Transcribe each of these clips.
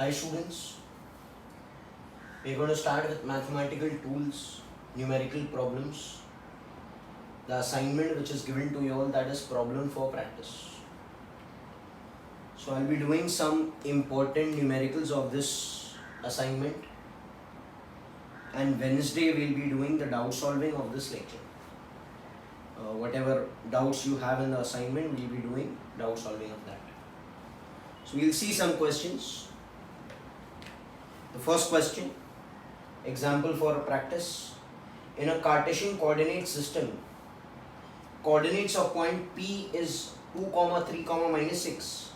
Hi students, we're going to start with mathematical tools, numerical problems. The assignment which is given to you all, that is problem for practice. So I'll be doing some important numericals of this assignment, and Wednesday we'll be doing the doubt solving of this lecture. Whatever doubts you have in the assignment, we'll be doing doubt solving of that. So we'll see some questions. The first question, example for practice. In a Cartesian coordinate system, coordinates of point P is 2, 3, minus 6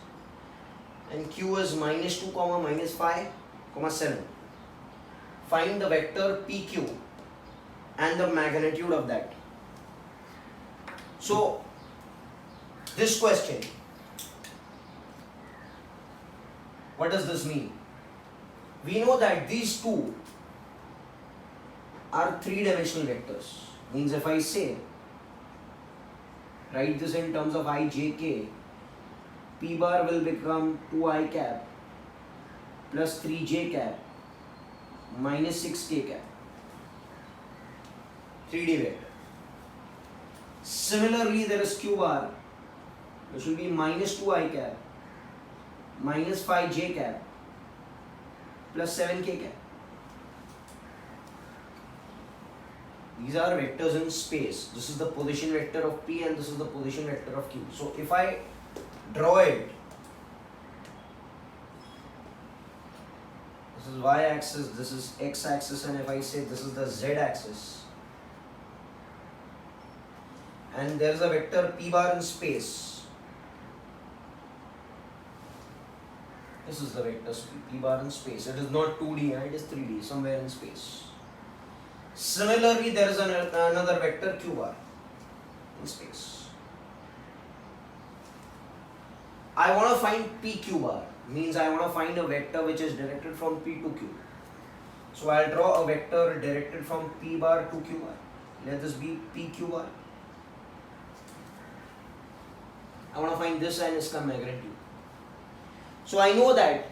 and Q is minus 2, minus 5, 7. Find the vector PQ and the magnitude of that. So, this question, what does this mean? We know that these two are three-dimensional vectors. Means if I say, write this in terms of I, j, k, p bar will become 2i cap plus 3j cap minus 6k cap. 3D vector. Similarly, there is q bar, which will be minus 2i cap minus 5j cap plus 7k cap. These are vectors in space. This is the position vector of P and this is the position vector of Q. So if I draw it, this is y axis, this is x axis, and if I say this is the z axis, and there is a vector P bar in space. This is the vector P bar in space. It is not 2D, it is 3D, somewhere in space. Similarly, there is another vector Q bar in space. I want to find PQ bar, means I want to find a vector which is directed from P to Q. So I'll draw a vector directed from P bar to Q bar. Let this be PQ bar. I want to find this and its magnitude. So I know that,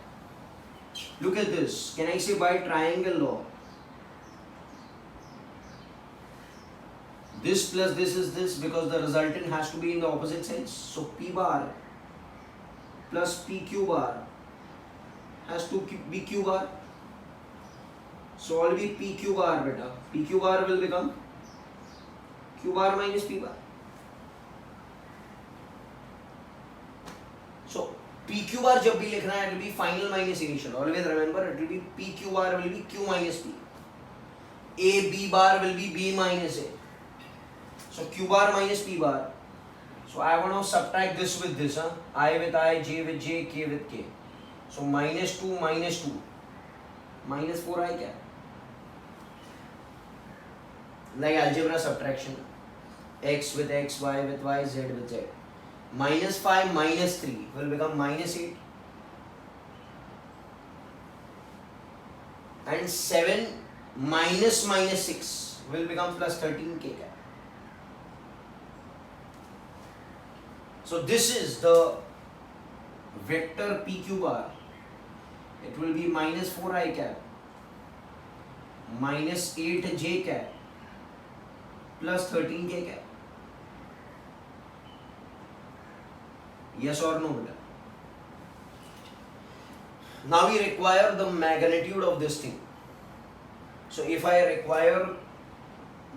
look at this, can I say by triangle law, this plus this is this because the resultant has to be in the opposite sides. So P bar plus PQ bar has to be Q bar. So all will be PQ bar beta. PQ bar will become Q bar minus P bar. So PQ bar जब भी लिखना है, it will be final minus initial. Always remember, it will be PQ bar will be Q minus P. A B bar will be B minus A. So Q bar minus P bar. So I want to subtract this with this, I with I, J with J, K with K. So minus 2 minus 2 minus 4i cap. Like algebra subtraction. X with X, Y with Y, Z with Z. Minus 5 minus 3 will become minus 8. And 7 minus minus 6 will become plus 13k cap. So this is the vector PQ bar. It will be minus 4i cap minus 8j cap plus 13k cap. Yes or no? Now we require the magnitude of this thing. So if I require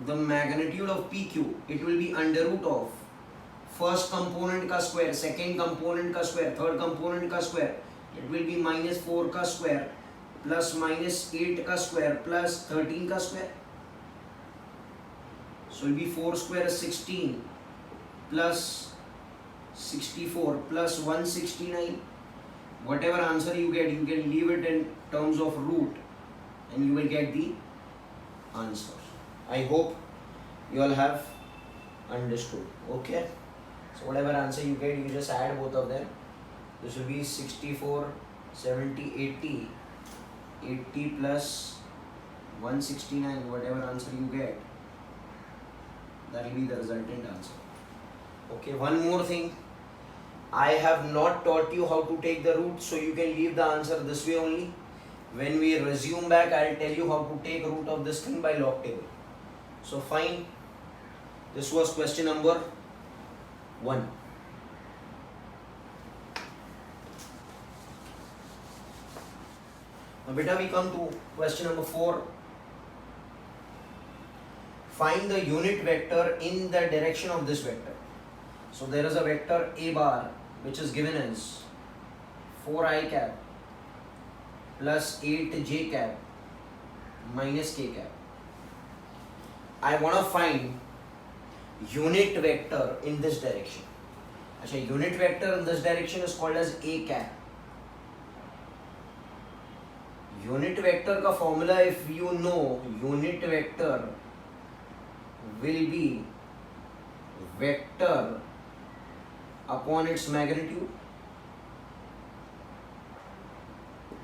the magnitude of PQ, it will be under root of first component का square, second component का square, third component का square. It will be minus 4 का square plus minus 8 का square plus 13 का square. So it will be 4 square is 16 plus 64 plus 169. Whatever answer you get, you can leave it in terms of root and you will get the answer. I hope you all have understood. Okay. So whatever answer you get, you just add both of them. This will be 64, 70, 80. 80 plus 169, whatever answer you get, that will be the resultant answer. Okay, one more thing. I have not taught you how to take the root, so you can leave the answer this way only. When we resume back, I'll tell you how to take root of this thing by log table. So fine, this was question number 1. Now beta, we come to question number 4. Find the unit vector in the direction of this vector. So there is a vector a bar which is given as 4i cap plus 8j cap minus k cap. I want to find unit vector in this direction. Actually, unit vector in this direction is called as a cap. Unit vector का formula, if you know, unit vector will be vector upon its magnitude.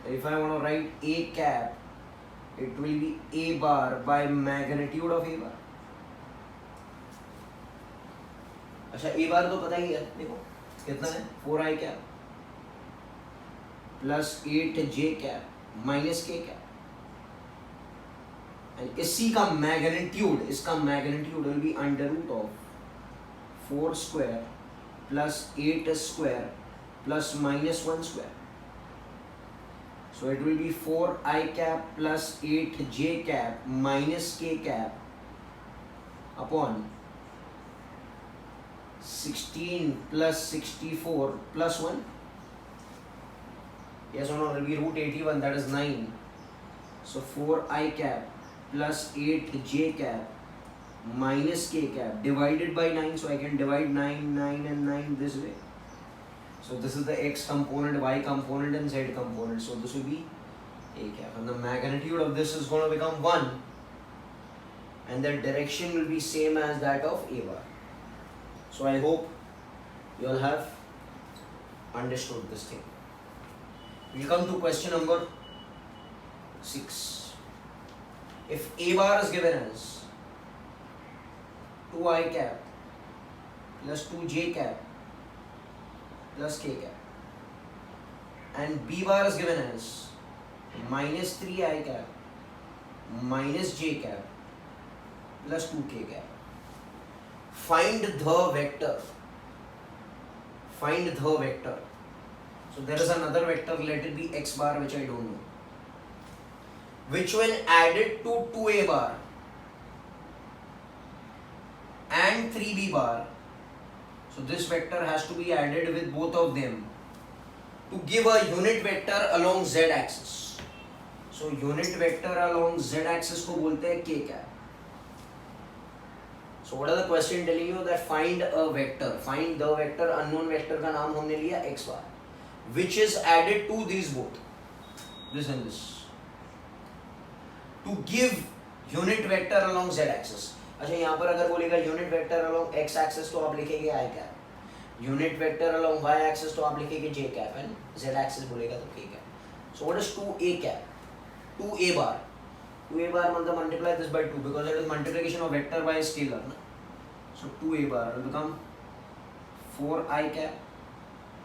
If I want to write a cap, it will be a bar by magnitude of a bar. अच्छा, a bar तो पता ही है, देखो कितना है, 4i cap plus 8j cap minus k cap. And इसी का magnitude, इसका magnitude will be under root of 4 square plus 8 square plus minus 1 square. So it will be 4i cap plus 8j cap minus k cap upon 16 plus 64 plus 1. Yes or no? It will be root 81, that is 9. So 4i cap plus 8j cap minus k cap divided by 9. So I can divide 9, 9 and 9 this way. So this is the x component, y component and z component. So this will be a cap. And the magnitude of this is going to become 1. And the direction will be same as that of a bar. So I hope you all have understood this thing. We come to question number 6. If a bar is given as 2i cap plus 2j cap plus k cap and b bar is given as minus 3i cap minus j cap plus 2k cap, find the vector. Find the vector. So there is another vector, let it be x bar, which I don't know, which when added to 2a bar and 3b bar, so this vector has to be added with both of them to give a unit vector along z axis. So unit vector along z axis को बोलते हैं k cap. So what are the question telling you? That find a vector, find the vector, unknown vector का नाम हमने लिया x bar, which is added to these both, this and this, to give unit vector along z axis. अच्छा, यहाँ पर अगर बोलेगा unit vector along x axis तो आप लिखेंगे i cap, unit vector along y axis तो आप लिखेंगे j cap, and z axis बोलेगा तो k cap. So what is 2a cap? 2a bar. 2a bar मतलब multiply this by 2 because it is multiplication of vector by scalar. So 2a bar will become 4i cap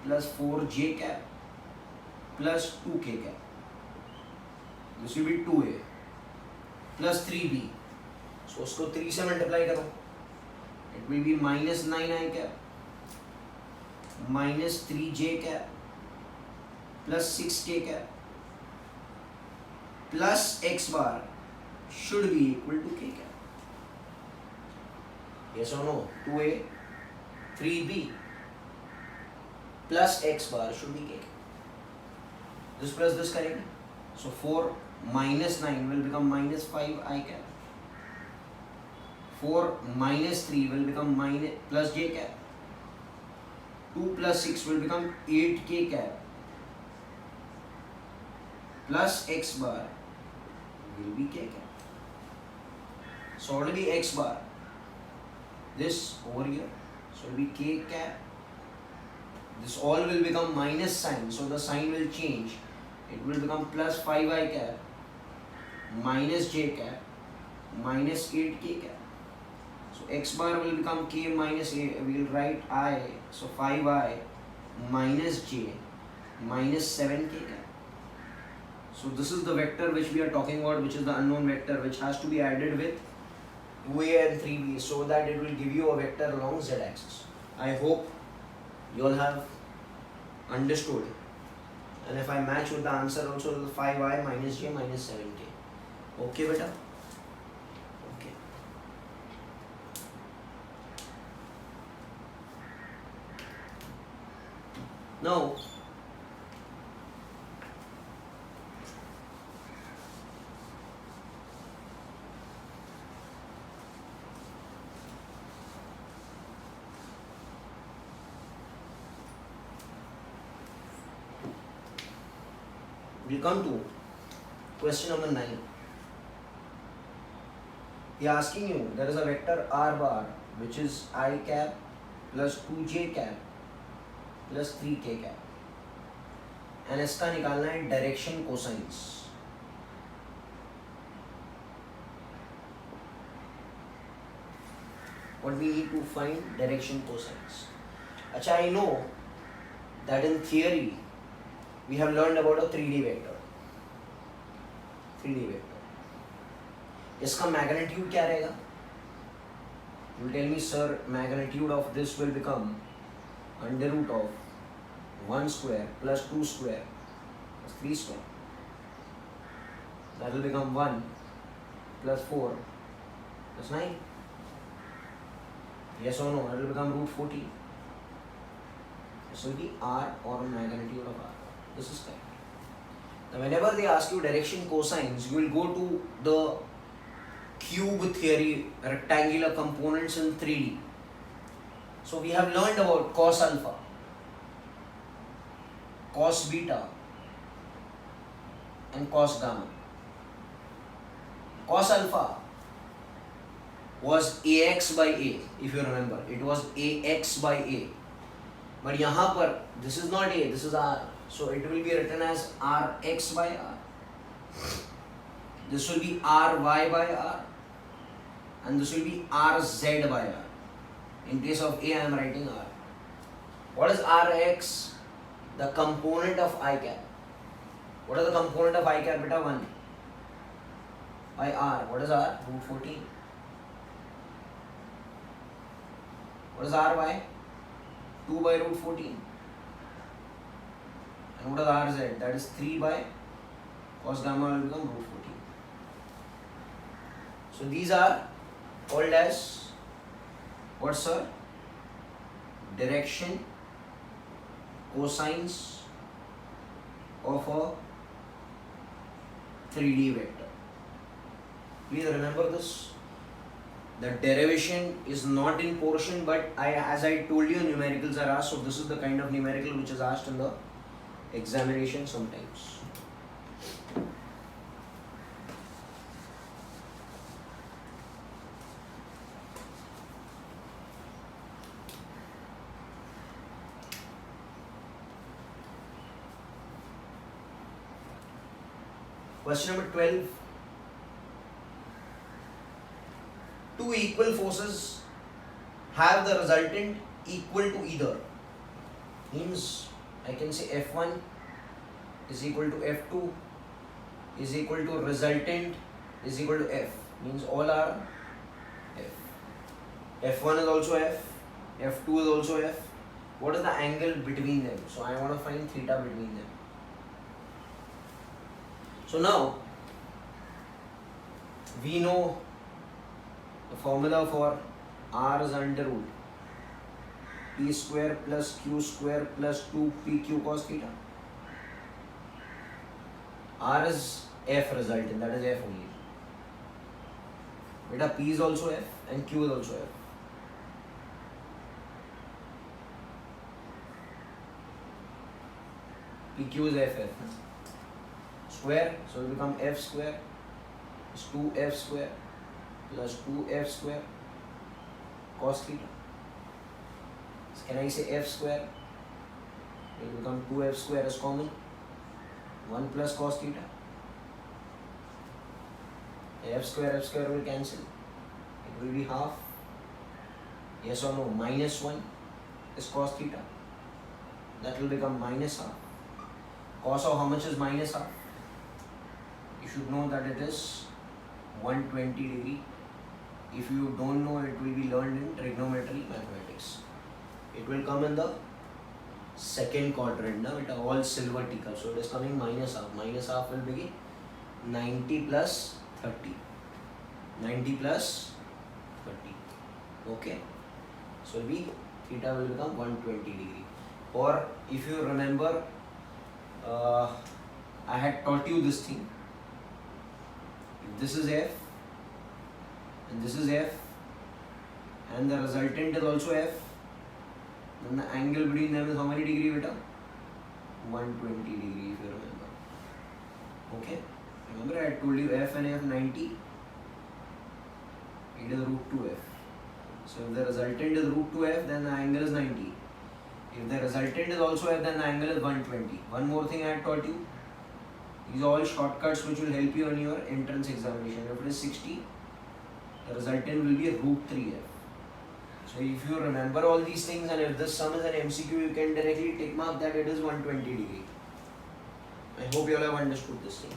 plus 4j cap plus 2k cap. This will be 2a plus 3b. So उसको 3 से multiply करो. It will be minus 9i cap minus 3j cap plus 6k cap plus x bar should be equal to k cap. Yes or no? 2a, 3b plus x bar should be k cap. This plus this correct? So 4 minus 9 will become minus 5i cap. 4 minus 3 will become minus plus j cap. 2 plus 6 will become 8k cap plus x bar will be k cap. So what will be x bar? This over here. So it will be k cap. This all will become minus sign. So the sign will change. It will become plus 5i cap minus j cap minus 8k cap. So x bar will become k minus a. We will write I. So 5i minus j minus 7k cap. So this is the vector which we are talking about, which is the unknown vector, which has to be added with 2a and 3b so that it will give you a vector along z axis. I hope you all have understood. And if I match with the answer also, 5i minus j minus 7k. Okay beta? Okay. Now we'll come to question number 9. He is asking you, there is a vector r bar which is I cap plus 2j cap plus 3k cap, and इसका निकालना है direction cosines. What we need to find? Direction cosines. अच्छा, I know that in theory we have learned about a 3D vector. 3D vector. इसका magnitude क्या रहेगा? You will tell me, sir, magnitude of this will become under root of 1 square plus 2 square plus 3 square. That will become 1 plus 4 plus 9. Yes or no? That will become root 14. This will be r, or magnitude of r. This is correct. Now whenever they ask you direction cosines, you will go to the cube theory, rectangular components in 3D. So we have learned about cos alpha, cos beta and cos gamma. Cos alpha was ax by a, if you remember. It was ax by a. But यहाँ पर this is not a, this is r. So it will be written as rx by r. This will be ry by r. And this will be rz by r. In case of a, I am writing r. What is rx? The component of I cap. What is the component of I cap, beta? 1 by r. What is r? Root 14. What is ry? 2 by root 14. And what is rz? That is 3 by cos gamma will become root 14. So these are called as what, sir? Direction cosines of a 3D vector. Please remember this. The derivation is not in portion, but as I told you, numericals are asked. So this is the kind of numerical which is asked in the examination sometimes. Question number 12. Two equal forces have the resultant equal to either. Means I can say F1 is equal to F2 is equal to resultant is equal to F. Means all are F. F1 is also F. F2 is also F. What is the angle between them? So I want to find theta between them. So now we know the formula for r is under root p square plus q square plus 2pq cos theta. R is f resultant, that is f only. Beta p is also f and q is also f. pq is f. Square, so it will become f square is 2f square plus 2f square cos theta. So can I say f square? It will become 2f square is common. 1 plus cos theta. F square will cancel. It will be half. Yes or no? Minus 1 is cos theta. that will become minus half. Cos of how much is minus half? You should know that it is 120 degree. If you don't know, it will be learned in trigonometry mathematics. It will come in the second quadrant, with all silver tika. So it is coming minus half. Minus half will be 90 plus 30. 90 plus 30. Okay. So theta will become 120 degree. Or if you remember, I had taught you this thing. If this is f and this is f and the resultant is also f, then the angle between them is how many degree, beta? 120 degree, if you remember. Okay. Remember I told you f and f 90. It is root 2f. So if the resultant is root 2f, then the angle is 90. If the resultant is also f, then the angle is 120. One more thing I had taught you. These are all shortcuts which will help you in your entrance examination. If it is 60, the resultant will be root 3f. So if you remember all these things, and if this sum is an MCQ, you can directly tick mark that it is 120 degree. I hope you all have understood this thing.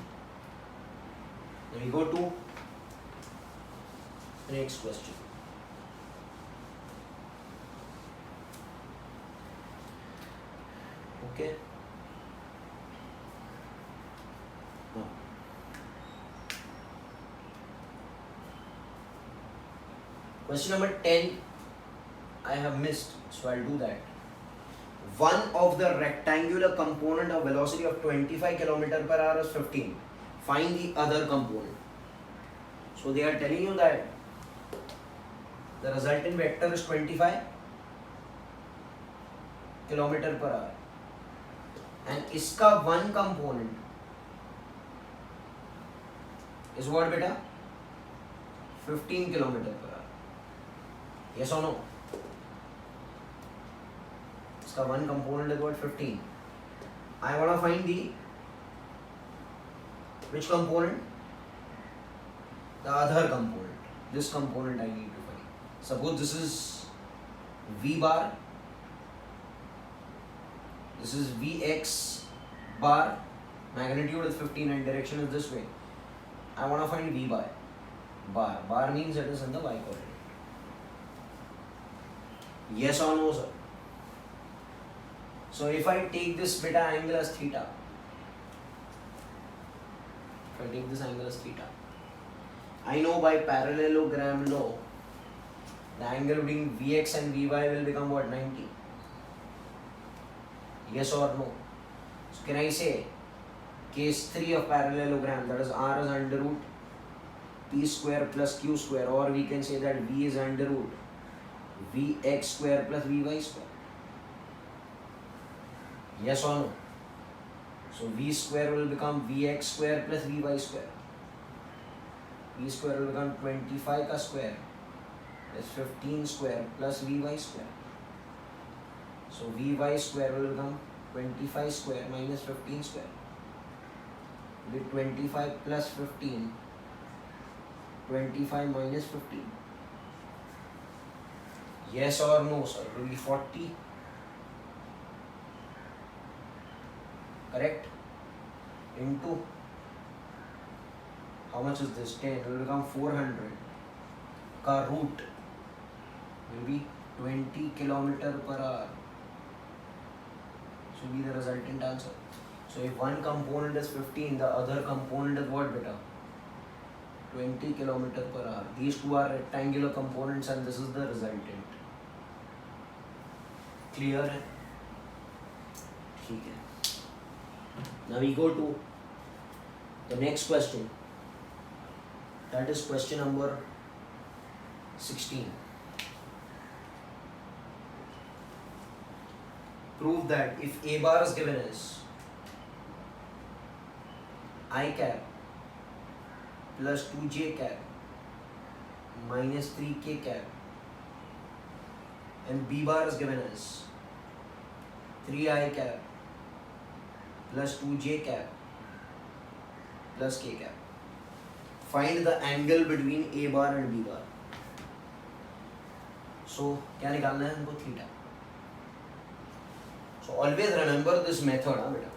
Now we go to the next question. Okay. Now, question number 10 I have missed, so I'll do that. One of the rectangular component of velocity of 25 km per hour is 15. Find the other component. So they are telling you that the resultant vector is 25 km per hour. And iska one component is what, beta? 15 km per hour. Yes or no? Iska one component is what? 15. I want to find the which component? The other component. This component I need to find. Suppose this is V bar. This is Vx bar. Magnitude is 15 and direction is this way. I want to find V bar. Bar means it is in the y coordinate. Yes or no, sir? So if I take this beta angle as theta, if I take this angle as theta, I know by parallelogram law, the angle between Vx and Vy will become what? 90. Yes or no? So can I say case 3 of parallelogram, that is R is under root P square plus Q square, or we can say that V is under root Vx square plus Vy square. Yes or no? So V square will become Vx square plus Vy square. V square will become 25 ka square is 15 square plus Vy square. So Vy square will become 25 square minus 15 square. With 25 plus 15, 25 minus 15. Yes or no, sir? It will be 40. Correct? Into how much is this? 10. It will become 400. Ka root will be 20 km per hour. So will be the resultant answer. So if one component is 15, the other component is what, beta? 20 km per hour. These two are rectangular components and this is the resultant. Clear hai? Okay. Now we go to the next question. That is question number 16. Prove that if A bar is given as I cap plus 2j cap minus 3k cap and B bar is given as 3i cap plus 2j cap plus k cap. Find the angle between A bar and B bar. So क्या निकालना है हमको? Theta. So always remember this method, beta.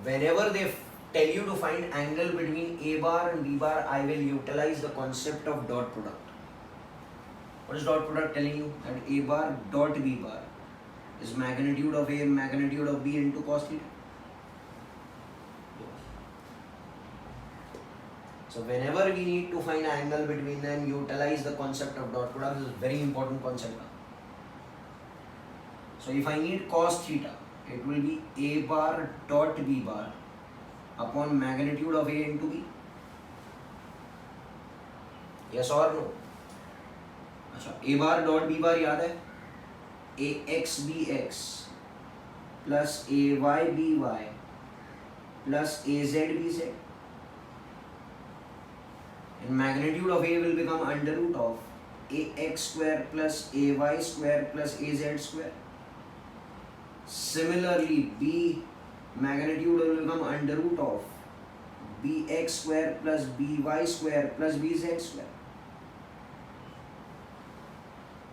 Whenever they tell you to find angle between A bar and B bar, I will utilize the concept of dot product. What is dot product telling you? That A bar dot B bar is magnitude of A magnitude of B into cos theta. So whenever we need to find angle between them, utilize the concept of dot product. This is a very important concept. So if I need cos theta, it will be A bar dot B bar upon magnitude of A into B. Yes or no? अच्छा, A bar dot B bar याद है? AX BX plus AY BY plus AZ BZ. And magnitude of A will become under root of AX square plus AY square plus AZ square. Similarly, B magnitude will become under root of BX square plus BY square plus BZ square.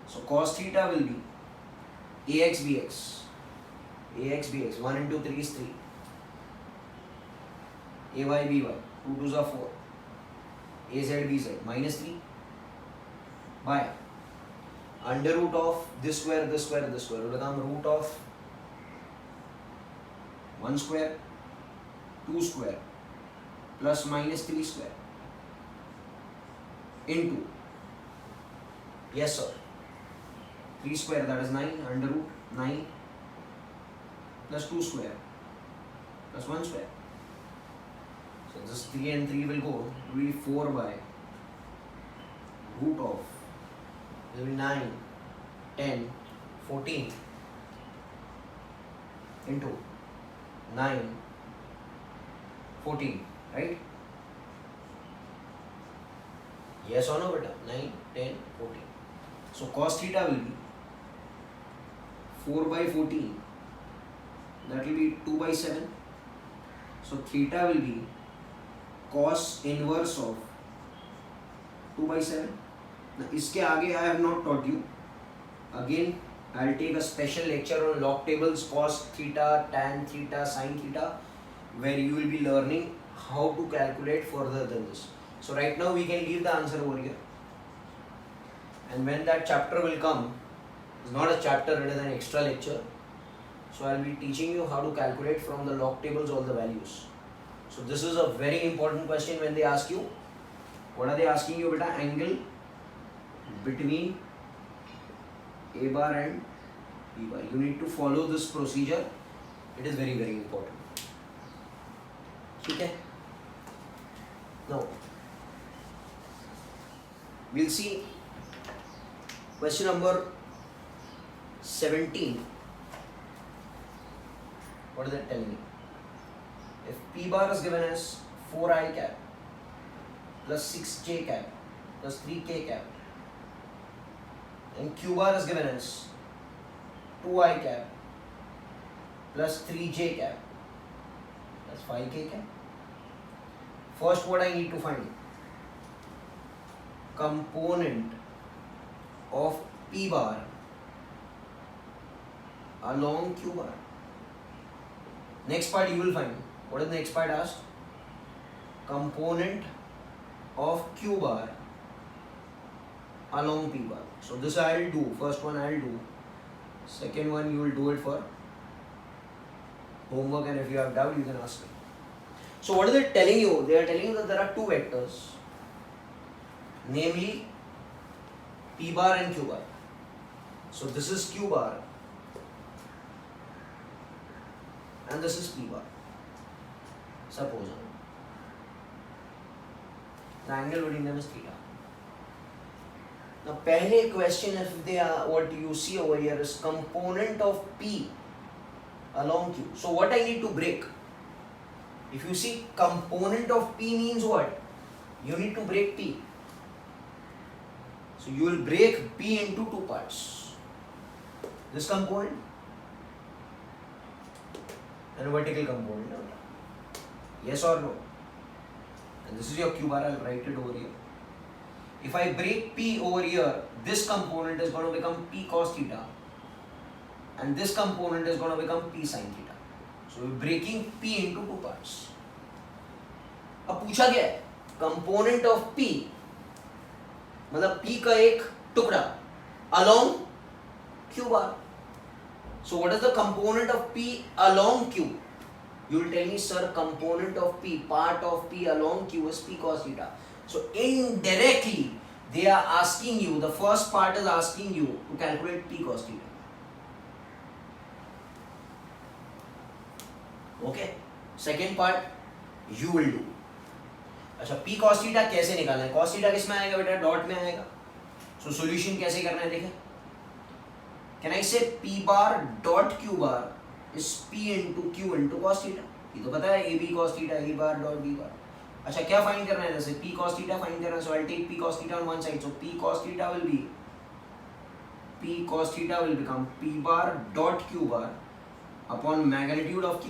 So cos theta will be AX BX. AX BX 1 into 3 is 3. AY BY 2 2s are 4. AZ BZ minus 3 by under root of this square will become root of 1 square 2 square plus minus 3 square into, yes sir, 3 square, that is 9, under root 9 plus 2 square plus 1 square. So this 3 and 3 will go, it will be 4 by root of, it will be 9, 10, 14 into 9, 14, right? Yes or no, beta? 9, 10, 14. So cos theta will be 4 by 14, that will be 2 by 7. So theta will be cos inverse of 2 by 7. Now iske aage I have not taught you. Again, I will take a special lecture on log tables, cos theta, tan theta, sin theta, where you will be learning how to calculate further than this. So right now we can leave the answer over here. And when that chapter will come, it's not a chapter, it is an extra lecture. So I will be teaching you how to calculate from the log tables all the values. So this is a very important question when they ask you, what are they asking you, beta? Angle between A bar and B bar. You need to follow this procedure. It is very, very important. Okay? Now, we'll see question number 17. What is that telling me? If P bar is given as 4i cap plus 6j cap plus 3k cap, and Q bar is given as 2i cap plus 3j cap plus 5k cap. First, what I need to find? Component of P bar along Q bar. Next part you will find. What is the next part asked? Component of Q bar along P bar. So this I will do. First one I will do. Second one you will do it for homework, and if you have doubt you can ask me. So what are they telling you? They are telling you that there are two vectors, namely P bar and Q bar. So this is Q bar and this is P bar. Suppose the angle between them is theta. Now, pehle question, if they are, what you see over here is component of P along Q. So what I need to break? If you see component of P means what? You need to break P. So you will break P into two parts. This component and vertical component. Yes or no? And this is your Q bar, I will write it over here. If I break P over here, this component is going to become P cos theta. and this component is going to become p sin theta. So we're breaking p into two parts. अब पूछा गया है component of p, मतलब p का एक टुकड़ा along q bar. So what is the component of p along q? You will tell me, sir, component of p, part of p along q is p cos theta. So indirectly they are asking you, the first part is asking you to calculate p cos theta. Okay, second part you will do. अच्छा, p cos theta कैसे निकालना है? cos theta किस में आएगा बेटा? Dot में आएगा. So solution कैसे करना है देखें. Can I say p bar dot q bar is p into q into cos theta? ये तो पता है, a b cos theta, a bar dot b bar. अच्छा, क्या फाइंड करना है? जैसे p cos theta फाइंड करना है, so I'll take p cos theta on one side. So p cos theta will become p bar dot q bar upon magnitude of q.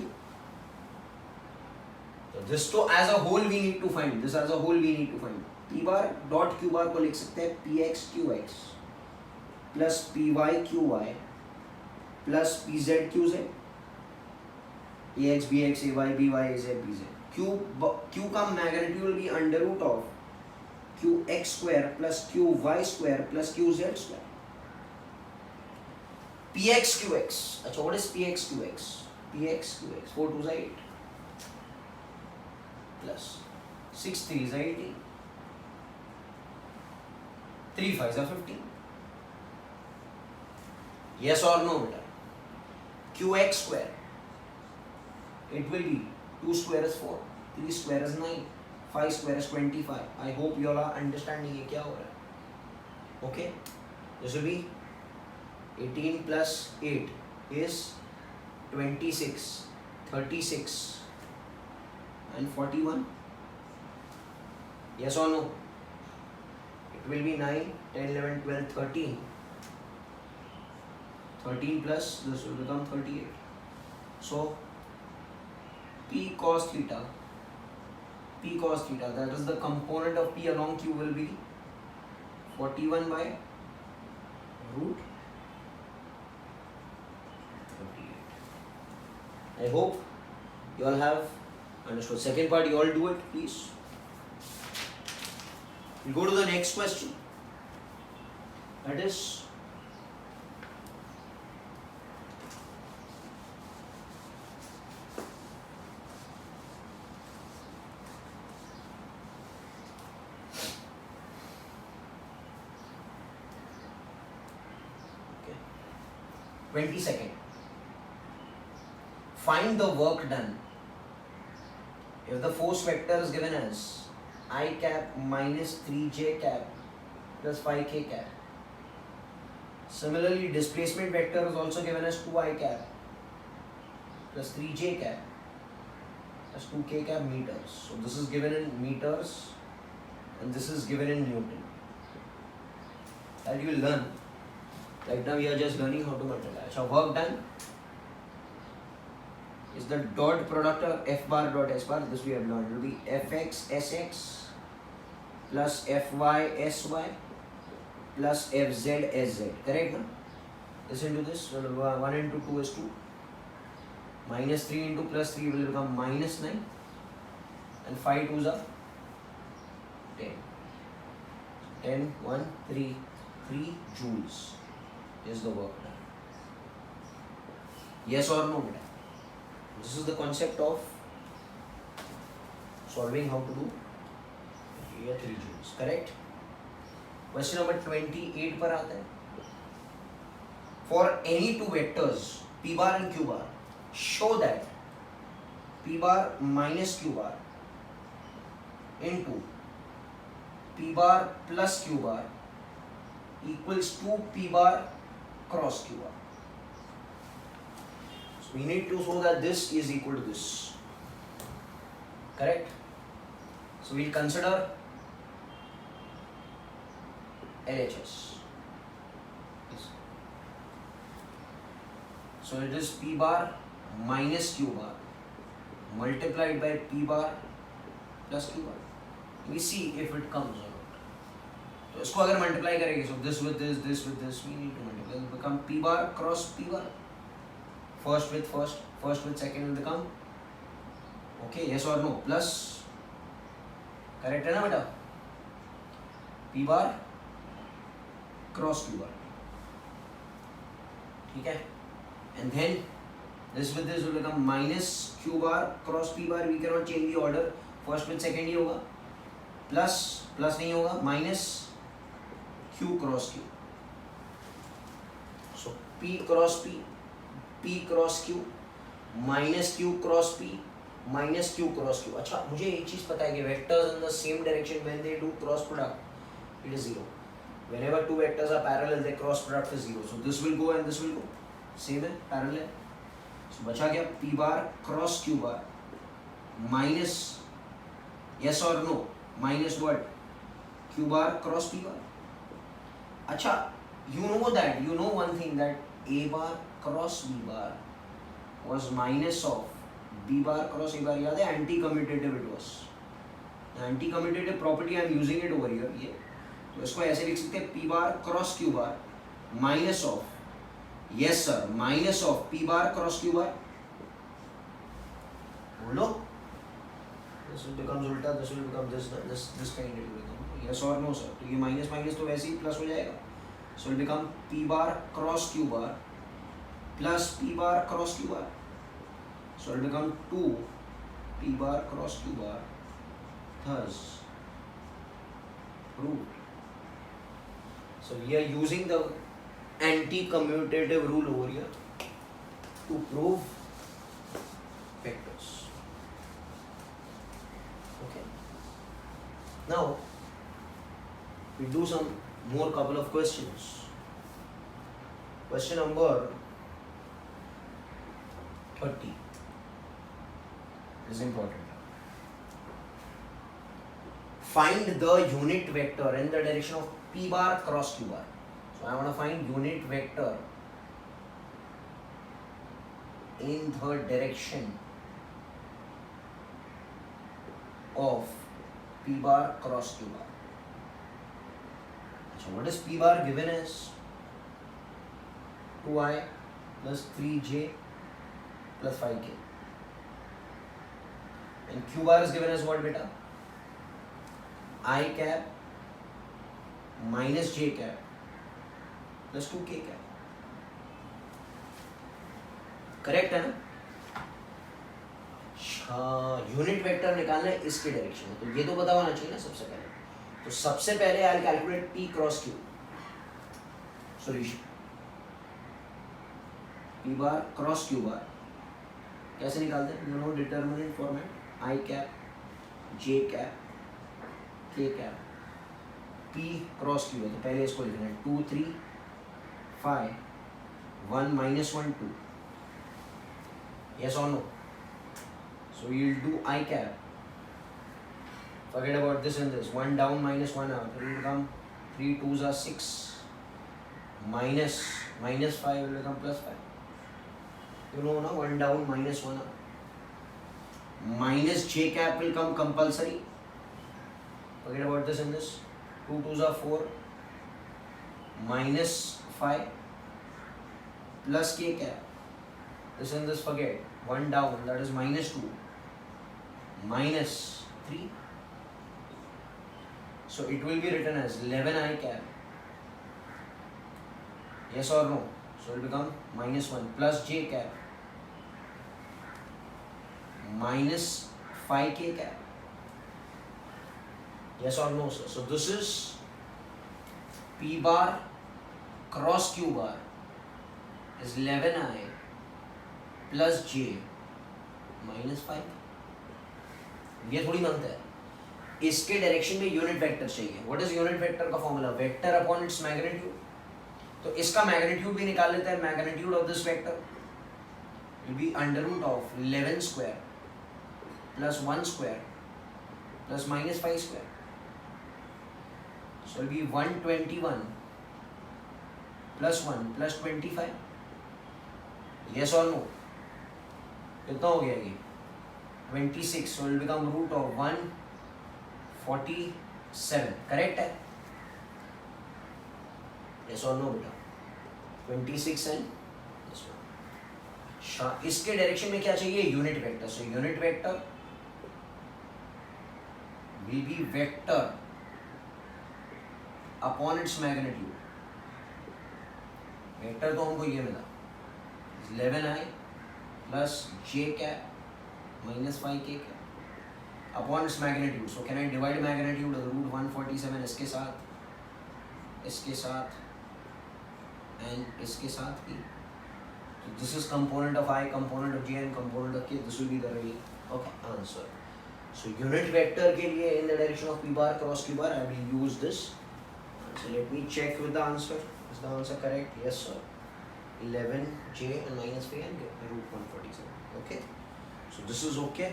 So this to as a whole we need to find. This as a whole we need to find. P bar dot q bar को लिख सकते हैं px qx plus py qy plus pz qz. ax bx ay by az bz. q का magnitude will be under root of qx square plus qy square plus qz square. px qx. अच्छा, what is px qx? px qx 4 2 is 8 plus 6 3 is 18, 3 5 is 15. Yes or no beta? qx square, it will be 2 square is 4, 3 square is 9, 5 square is 25. I hope you all are understanding ये क्या हो रहा है. Okay, this will be 18 plus 8 is 26, 36 and 41. Yes or no? It will be 9, 10, 11, 12, 13. 13 plus this will become 38. So p cos theta, that is the component of p along q, will be 41 by root 38. I hope you all have understood. Second part, you all do it, please. We'll go to the next question. That is okay. 22nd. Find the work done if the force vector is given as I cap minus 3j cap plus 5k cap. Similarly, displacement vector is also given as 2i cap plus 3j cap plus 2k cap meters. So this is given in meters and this is given in Newton. That you will learn. Right now we are just learning how to multiply. So work done is the dot product of f bar dot s bar. This we have learned. It will be fx sx plus fy sy plus fz sz. Correct, no? This into this. So 1 into 2 is 2. Minus 3 into plus 3 will become minus 9. And 5 2s are 10. 10, 1, 3, 3 joules is the work done. Yes or no? This is the concept of solving how to do here 3 joules. Correct? Question number 28 पर आता है. For any two vectors p bar and q bar, show that p bar minus q bar into p bar plus q bar equals to p bar cross q bar. So we need to show that this is equal to this. Correct? So we'll consider LHS. So it is p bar minus q bar multiplied by p bar plus q bar. We see if it comes or not. तो इसको अगर multiply करेंगे, so this with this, we need to multiply. It will become p bar cross p bar. first with second will become, okay, yes or no, plus, correct है ना बेटा, p bar cross q bar, ठीक है, and then this with this will become minus q bar cross p bar, we cannot change the order, first with second ही होगा, plus नहीं होगा, minus q cross q, so p cross q minus q cross p minus q cross q. अच्छा, मुझे एक चीज पता है कि vectors in the same direction when they do cross product it is zero. Whenever two vectors are parallel their cross product is zero. So this will go and this will go. Same है, parallel. So बचा क्या, p bar cross q bar minus, yes or no, minus what, q bar cross p bar. अच्छा, you know one thing, that a bar cross b bar was minus of b bar cross a bar. याद है, anti commutative it was. Anti commutative property I am using it over here. ये तो इसको ऐसे लिख सकते हैं, p bar cross q bar minus of, yes sir, minus of p bar cross q bar. बोलो, this will become उल्टा, this will become this kind will become, yes or no sir. तो ये माइनस माइनस तो वैसे ही plus हो जाएगा. So will become p bar cross q bar plus p bar cross q bar. So it will become 2 p bar cross q bar, thus proved. So we are using the anti-commutative rule over here to prove vectors. Okay. Now we do some more couple of questions. Question number 30 is important. Find the unit vector in the direction of p bar cross q bar. So I want to find unit vector in the direction of p bar cross q bar. So what is p bar given as? 2i plus 3j plus 5k. And q bar is given as what beta? I cap minus j cap plus 2k cap. Correct है ना? Unit vector निकालना है इसके direction में, तो ये तो पता होना चाहिए ना सबसे पहले. तो सबसे पहले I will calculate p cross q solution. p bar cross q बार कैसे निकालते हैं? You know determinant format, i cap j cap k cap p cross q है, तो पहले इसको लिखना है 2 3 5 1 minus 1 2. Yes or no? So you'll do I cap. Forget about this and this. 1 down minus 1 out. It will become 3 2s are 6. Minus 5 will become plus 5. You know now, 1 down minus 1 out. Minus j cap will come compulsory. Forget about this and this. 2 2s are 4. Minus 5 plus k cap. This and this forget. 1 down, that is minus 2. Minus 3. So it will be written as 11i cap. Yes or no? So it will become minus 1 plus j cap minus 5k cap. Yes or no, sir? So this is p bar cross q bar is 11i plus j minus 5. ये थोड़ी मानता है, इसके direction में unit vector चाहिए. What is unit vector का formula? Vector upon its magnitude. तो इसका मैग्नीट्यूड भी निकाल लेते हैं. Magnitude of this vector will be under root of 11 square plus 1 square plus minus 5 square. So will be 121 plus 1 plus 25. Yes और no? कितना हो गया ये? 26. So it will become root of 147. Correct है? Yes or no बेटा? 26 and this one. इसके direction में क्या चाहिए, unit vector. So unit vector will be vector upon its magnitude. Vector तो हमको ये मिला 11i plus j cap minus 5k cap upon its magnitude. So can I divide magnitude root 147 इसके साथ and इसके साथ भी. So this is component of I, component of j and component of k. This will be the real answer. So unit vector के लिए in the direction of p bar cross q bar I will use this. So let me check with the answer. Is the answer correct? Yes sir. 11j and minus 5 and root 147. Okay. So this is okay.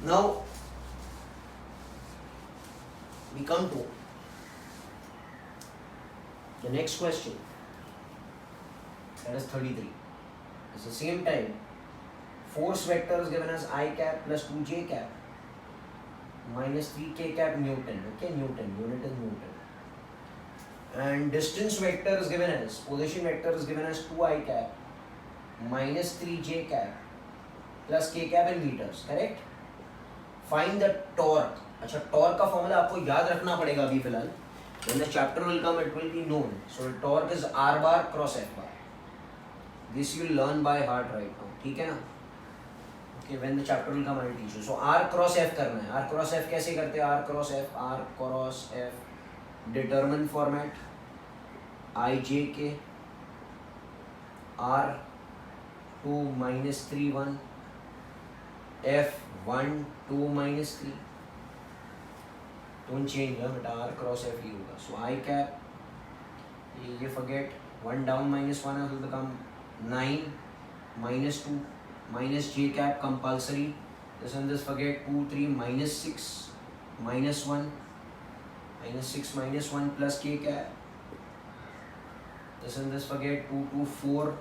Now we come to the next question. That is 33. It's the same time. Force vector is given as I cap plus 2j cap minus 3k cap Newton. Okay, Newton. Unit is Newton. And distance vector is given as, position vector is given as 2I cap minus 3j cap plus k cap in meters. Correct? Find the torque. अच्छा, torque का formula आपको याद रखना पड़ेगा अभी फिलहाल. When the chapter will come, it will be known. So torque is R bar cross F bar. This you will learn by heart right now. ठीक है ना? Okay, when the chapter will come, I will teach you. So R cross F करना है. R cross F कैसे करते हैं? R cross F. Determine format. IJK. R2 minus 3 1. F1 2 minus 3. Don't change ना बेटा. R cross F ही होगा. So I cap. ये forget. 1 down minus 1 will become 9 minus 2. Minus j cap compulsory. This and this forget. 2 3 minus 6 minus 1 minus 6 minus 1 plus k cap. This and this forget. 2 2 4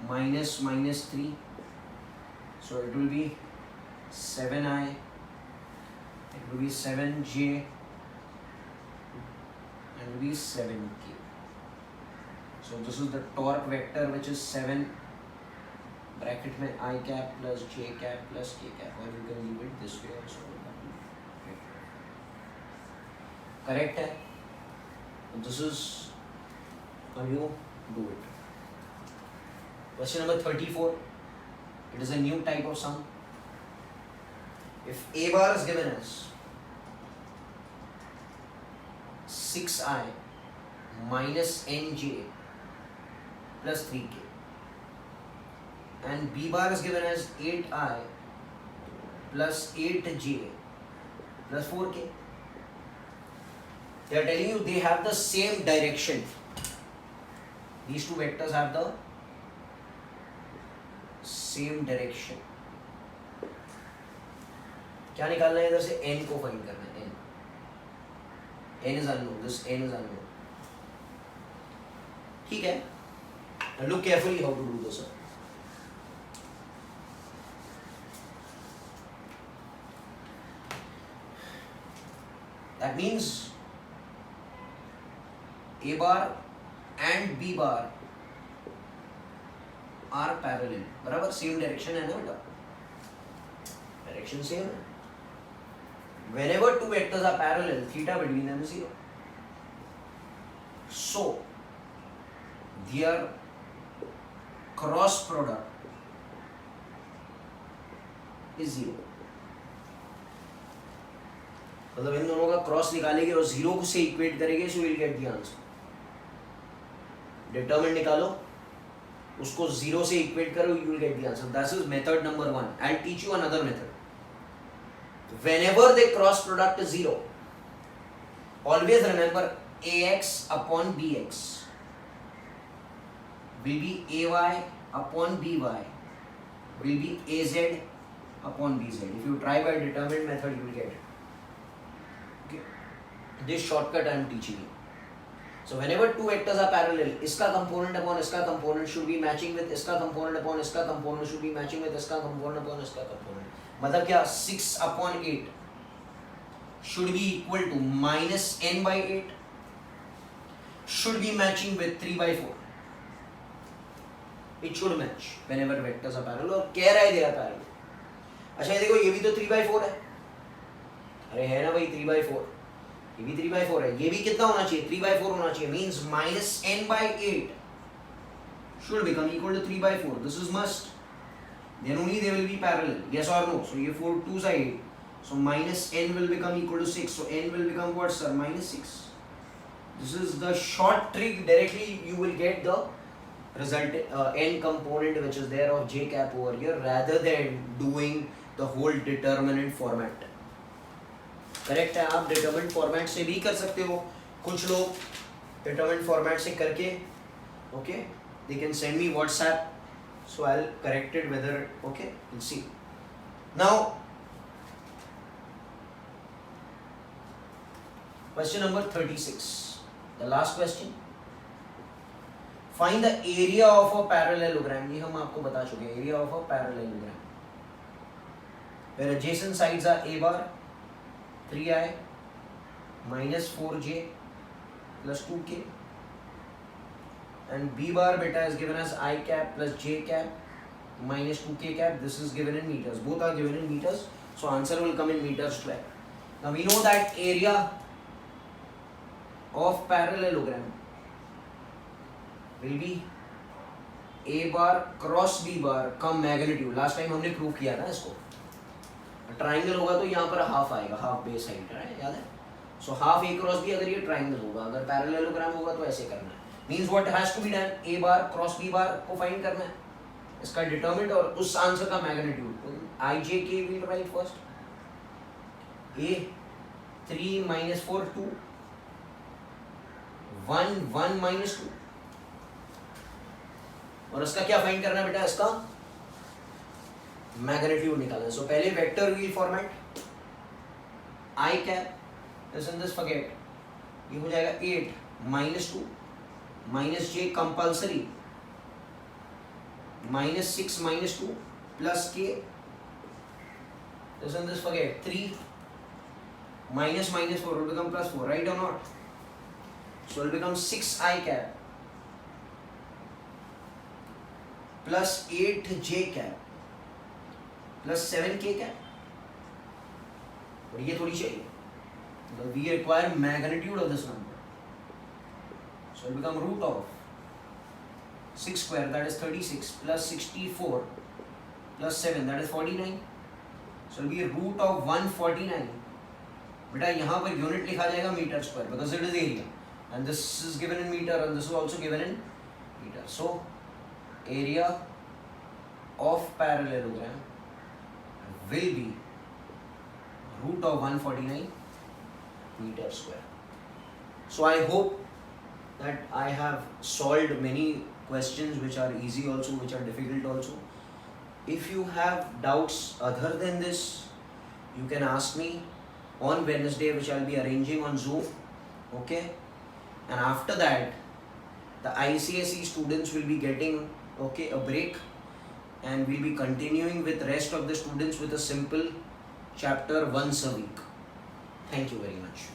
minus 3. So it will be 7i. It will be 7j and it will be 7k. So this is the torque vector which is 7 bracket में I cap plus j cap plus k cap, or you can leave it this way also. Correct है? This is how you do it. Question number 34. It is a new type of sum. If a bar is given as 6i minus nj plus 3k and b bar is given as 8i plus 8j plus 4k. They are telling you they have the same direction. These two vectors have the same direction. क्या निकालना है इधर से? n को find करना है. n is unknown. This n is unknown. ठीक है. Now look carefully how to do this. That means A bar and B bar are parallel. बराबर same direction है ना बेटा? Direction same है. Whenever two vectors are parallel, theta between them is 0. So their cross product is 0. मतलब इन दोनों का cross निकालेंगे और 0 से इक्वेट करेंगे, so will get the answer. Determinant निकालो, उसको 0 से इक्वेट करो, you will get the answer. That is method number 1. I will teach you another method. Whenever the cross product is 0, always remember ax upon bx will be ay upon by will be az upon bz. If you try by determinant method, you will get it. Okay. This shortcut I am teaching you. So whenever two vectors are parallel, इसका component upon इसका component should be matching with इसका component upon इसका component should be matching with इसका component upon इसका component. मतलब क्या? 6 upon 8 should be equal to minus n by 8 should be matching with 3 by 4. It should match whenever vectors are parallel. और कह रहा है they are parallel. अच्छा ये देखो ये भी तो 3 by 4 है. अरे है ना भाई 3 by 4. ये भी 3 by 4 है. ये भी कितना होना चाहिए? 3 by 4 होना चाहिए. Means minus n by 8 should become equal to 3 by 4. This is must. Then only they will be parallel. Yes or no? So ये 4 2 are 8. So minus n will become equal to 6. So n will become what, sir? Minus 6. This is the short trick. Directly you will get the result n component which is there of j cap over here, rather than doing the whole determinant format. Correct है. आप determinant format से भी कर सकते हो. कुछ लोग determinant format से करके okay they can send me WhatsApp, so I'll correct it whether okay, we'll see. Now question number 36, the last question. Find the area of a parallelogram. ये हम आपको बता चुके हैं. Area of a parallelogram where adjacent sides are a bar 3i minus 4j plus 2k and b bar beta is given as I cap plus j cap minus 2k cap. This is given in meters. Both are given in meters, so answer will come in meters square. Now we know that area of parallelogram will be a bar cross b bar का magnitude. Last time हमने prove किया था इसको. Triangle होगा तो यहाँ पर half आएगा, हाफ बेस हाइट है, याद है. सो हाफ ए क्रॉस बी अगर ये ट्राइंगल होगा, अगर पैरेललोग्राम होगा तो ऐसे करना है. Means what has to be done, a bar cross b bar को फाइंड करना है, इसका डिटरमिनेंट और उस आंसर का मैग्नीट्यूड. आई जे के will write first. A 3 minus 4 2 1 1 minus 2 और इसका क्या फाइंड करना है बेटा? इसका मैग्नीट्यूड निकालना है. सो पहले vector wheel format I cap this and this forget. ये हो जाएगा 8 minus 2 minus j compulsory minus 6 minus 2 plus k this and this forget 3 minus minus 4 will become plus 4, right or not? So it will become 6i cap plus 8j cap plus 7k cap. और ये थोड़ी चाहिए. We require magnitude of this number. So it will become root of 6 square, that is 36, plus 64 plus 7, that is 49. So it will be root of 149. बेटा यहाँ पर unit लिखा जाएगा metre square because it is area and this is given in meter and this is also given in meter. So area of parallelogram will be root of 149 meter square. So I hope that I have solved many questions which are easy also, which are difficult also. If you have doubts other than this, you can ask me on Wednesday, which I'll be arranging on Zoom, okay? And after that, the ICSE students will be getting, okay, a break, and we'll be continuing with rest of the students with a simple chapter once a week. Thank you very much.